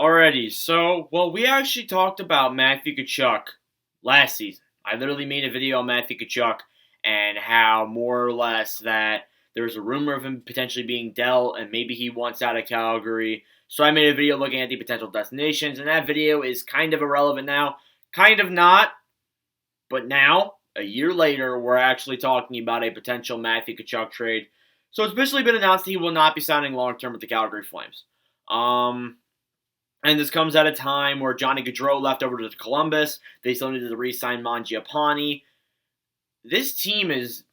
Alrighty, we actually talked about Matthew Tkachuk last season. I literally made a video on Matthew Tkachuk and how more or less that there's a rumor of him potentially being dealt and maybe he wants out of Calgary. So I made a video looking at the potential destinations, and that video is kind of irrelevant now. Kind of not, but now, a year later, we're actually talking about a potential Matthew Tkachuk trade. So it's officially been announced that he will not be signing long-term with the Calgary Flames. And this comes at a time where Johnny Gaudreau left over to Columbus. They still needed to re-sign Mangiapane. This team is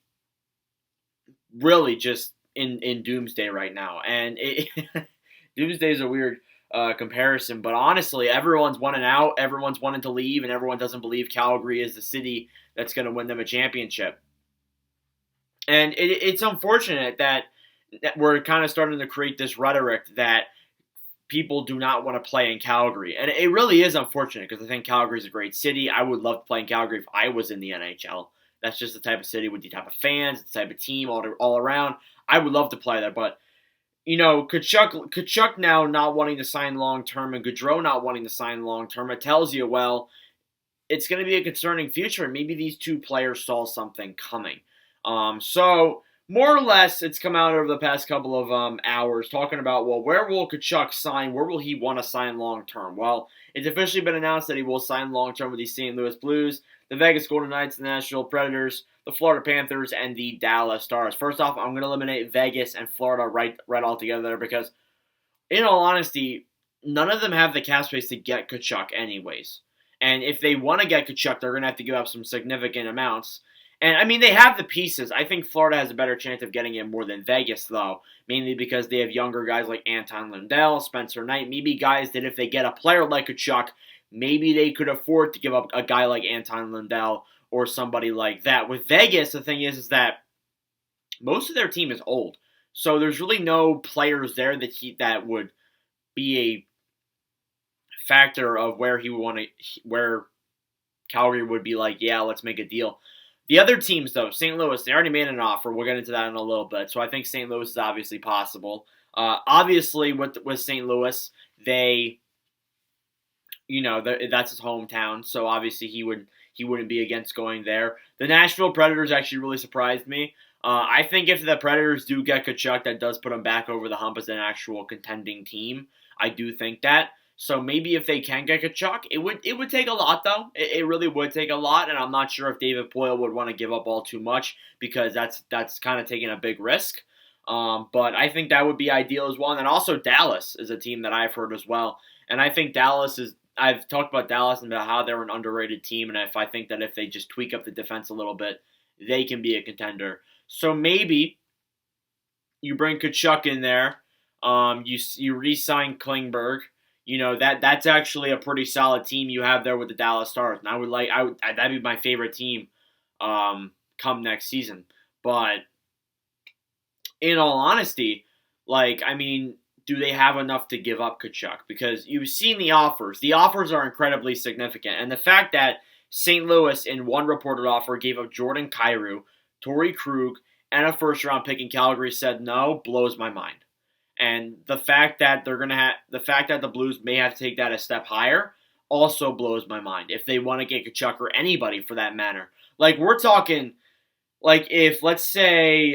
really just in doomsday right now. And doomsday is a weird comparison. But honestly, everyone's wanting out, everyone's wanting to leave, and everyone doesn't believe Calgary is the city that's going to win them a championship. And it's unfortunate that we're kind of starting to create this rhetoric that people do not want to play in Calgary. And it really is unfortunate because I think Calgary is a great city. I would love to play in Calgary if I was in the NHL. That's just the type of city with the type of fans, the type of team all around. I would love to play there. But, Tkachuk now not wanting to sign long-term and Gaudreau not wanting to sign long-term, it tells you, well, it's going to be a concerning future. And maybe these two players saw something coming. So more or less, it's come out over the past couple of hours talking about, well, where will Tkachuk sign? Where will he want to sign long-term? Well, it's officially been announced that he will sign long-term with the St. Louis Blues, the Vegas Golden Knights, the Nashville Predators, the Florida Panthers, and the Dallas Stars. First off, I'm going to eliminate Vegas and Florida right altogether because, in all honesty, none of them have the cap space to get Tkachuk anyways. And if they want to get Tkachuk, they're going to have to give up some significant amounts. And, I mean, they have the pieces. I think Florida has a better chance of getting him more than Vegas, though, mainly because they have younger guys like Anton Lundell, Spencer Knight, maybe guys that if they get a player like Tkachuk, maybe they could afford to give up a guy like Anton Lundell or somebody like that. With Vegas, the thing is that most of their team is old. So there's really no players there that would be a factor of where where Calgary would be like, yeah, let's make a deal. The other teams, though, St. Louis, they already made an offer. We'll get into that in a little bit. So I think St. Louis is obviously possible. Obviously, with St. Louis, that's his hometown. So obviously he wouldn't be against going there. The Nashville Predators actually really surprised me. I think if the Predators do get Tkachuk, that does put them back over the hump as an actual contending team. I do think that. So maybe if they can get Tkachuk, it would take a lot, though. It really would take a lot, and I'm not sure if David Poile would want to give up all too much because that's kind of taking a big risk. But I think that would be ideal as well. And then also Dallas is a team that I've heard as well. And I think I've talked about Dallas and about how they're an underrated team, and I think that if they just tweak up the defense a little bit, they can be a contender. So maybe you bring Tkachuk in there, you re-sign Klingberg. That's actually a pretty solid team you have there with the Dallas Stars. And that'd be my favorite team come next season. But in all honesty, do they have enough to give up Tkachuk? Because you've seen the offers. The offers are incredibly significant. And the fact that St. Louis, in one reported offer, gave up Jordan Kyrou, Torrey Krug, and a first-round pick in Calgary said no blows my mind. And the fact that the Blues may have to take that a step higher also blows my mind. If they want to get Tkachuk or anybody for that matter, we're talking, if let's say,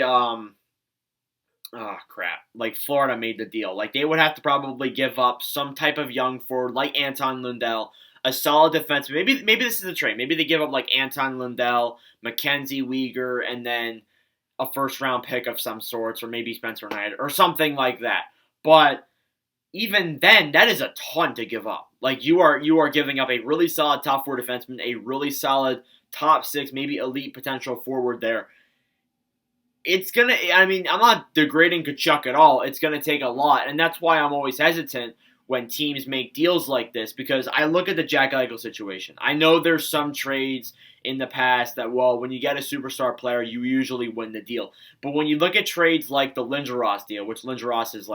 Florida made the deal, they would have to probably give up some type of young forward like Anton Lundell, a solid defense. Maybe this is a trade. Maybe they give up Anton Lundell, Mackenzie Weegar, and then a first-round pick of some sorts, or maybe Spencer Knight, or something like that. But even then, that is a ton to give up. You are giving up a really solid top four defenseman, a really solid top six, maybe elite potential forward there. I'm not degrading Tkachuk at all. It's going to take a lot, and that's why I'm always hesitant when teams make deals like this, because I look at the Jack Eichel situation. I know there's some trades in the past that, well, when you get a superstar player, you usually win the deal. But when you look at trades like the Lindros deal, which Lindros is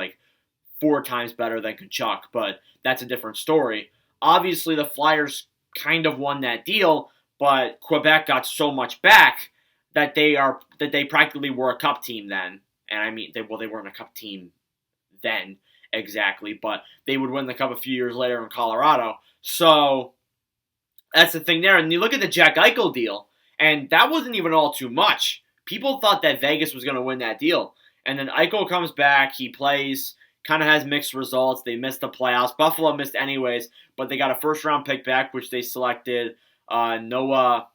4 times better than Tkachuk, but that's a different story. Obviously, the Flyers kind of won that deal, but Quebec got so much back that they practically were a cup team then. And they weren't a cup team then. exactly, but they would win the Cup a few years later in Colorado. So that's the thing there. And you look at the Jack Eichel deal, and that wasn't even all too much. People thought that Vegas was going to win that deal. And then Eichel comes back, he plays, kind of has mixed results. They missed the playoffs. Buffalo missed anyways, but they got a first-round pick back, which they selected Noah,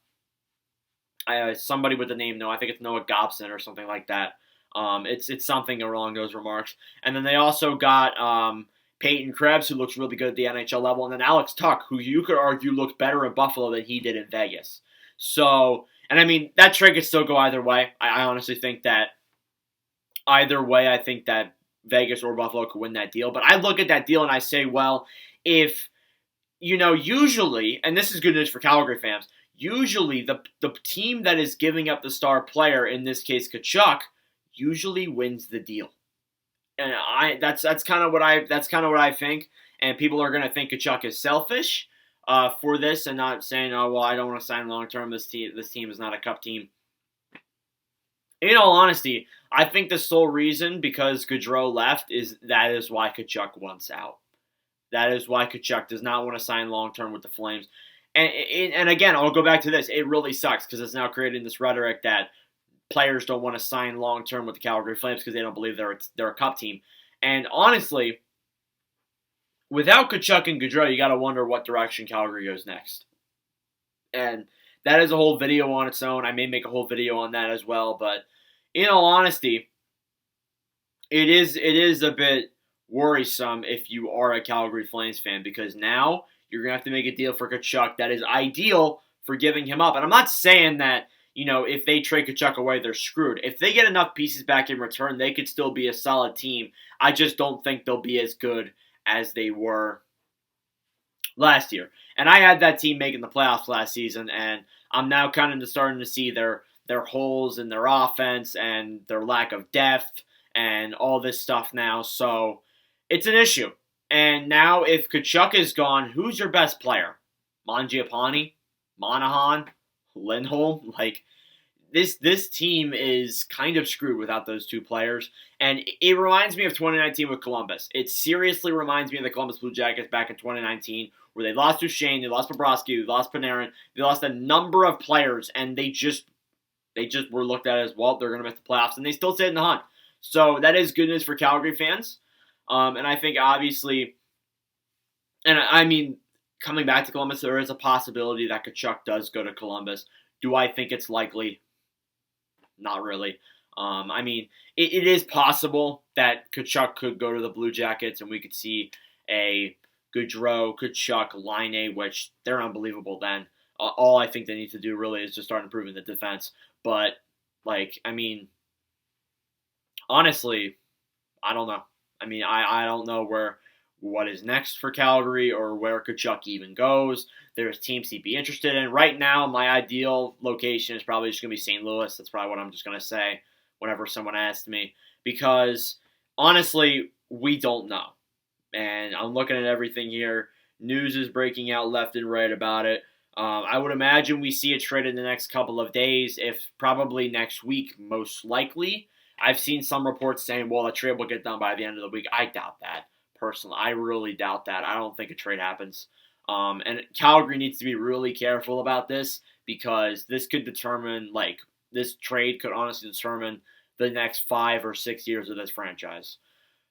somebody with the name Noah. I think it's Noah Gobson or something like that. It's something along those remarks. And then they also got Peyton Krebs, who looks really good at the NHL level, and then Alex Tuck, who you could argue looked better in Buffalo than he did in Vegas. So, and I mean, that trade could still go either way. I honestly think that either way, I think that Vegas or Buffalo could win that deal. But I look at that deal and I say, well, if, usually, and this is good news for Calgary fans, usually the team that is giving up the star player, in this case Tkachuk, usually wins the deal. And that's kind of what I think. And people are going to think Tkachuk is selfish for this and not saying, oh, well, I don't want to sign long term. This team is not a cup team. In all honesty, I think the sole reason because Gaudreau left is why Tkachuk wants out. That is why Tkachuk does not want to sign long-term with the Flames. And again, I'll go back to this. It really sucks because it's now creating this rhetoric that players don't want to sign long-term with the Calgary Flames because they don't believe they're a cup team. And honestly, without Tkachuk and Gaudreau, you got to wonder what direction Calgary goes next. And that is a whole video on its own. I may make a whole video on that as well, but in all honesty, it is a bit worrisome if you are a Calgary Flames fan because now you're going to have to make a deal for Tkachuk that is ideal for giving him up. And I'm not saying that, if they trade Tkachuk away, they're screwed. If they get enough pieces back in return, they could still be a solid team. I just don't think they'll be as good as they were last year. And I had that team making the playoffs last season, and I'm now kind of starting to see their holes in their offense and their lack of depth and all this stuff now. So it's an issue. And now if Tkachuk is gone, who's your best player? Mangiapane? Monahan? Lindholm? Like, this team is kind of screwed without those two players. And it reminds me of 2019 with Columbus. It seriously reminds me of the Columbus Blue Jackets back in 2019 where they lost Duchesne, they lost Bobrovsky, they lost Panarin, they lost a number of players, and they just were looked at as, well, they're going to miss the playoffs, and they still stayed in the hunt. So that is good news for Calgary fans. And I think, obviously, and I mean, coming back to Columbus, there is a possibility that Tkachuk does go to Columbus. Do I think it's likely? Not really. I mean, it is possible that Tkachuk could go to the Blue Jackets, and we could see a Gaudreau, Tkachuk, Laine, which they're unbelievable then. All I think they need to do really is just start improving the defense. But, I mean, honestly, I don't know. I mean, I don't know what is next for Calgary or where Tkachuk even goes. There's teams he'd be interested in. Right now, my ideal location is probably just going to be St. Louis. That's probably what I'm just going to say whenever someone asks me. Because, honestly, we don't know. And I'm looking at everything here. News is breaking out left and right about it. I would imagine we see a trade in the next couple of days, if probably next week, most likely. I've seen some reports saying, well, the trade will get done by the end of the week. I doubt that, personally. I really doubt that. I don't think a trade happens. And Calgary needs to be really careful about this because this could determine, this trade could honestly determine the next 5 or 6 years of this franchise.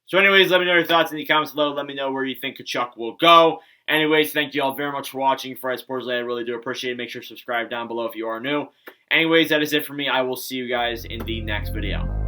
So anyways, let me know your thoughts in the comments below. Let me know where you think Tkachuk will go. Anyways, thank you all very much for watching. For Sports Late, I really do appreciate it. Make sure to subscribe down below if you are new. Anyways, that is it for me. I will see you guys in the next video.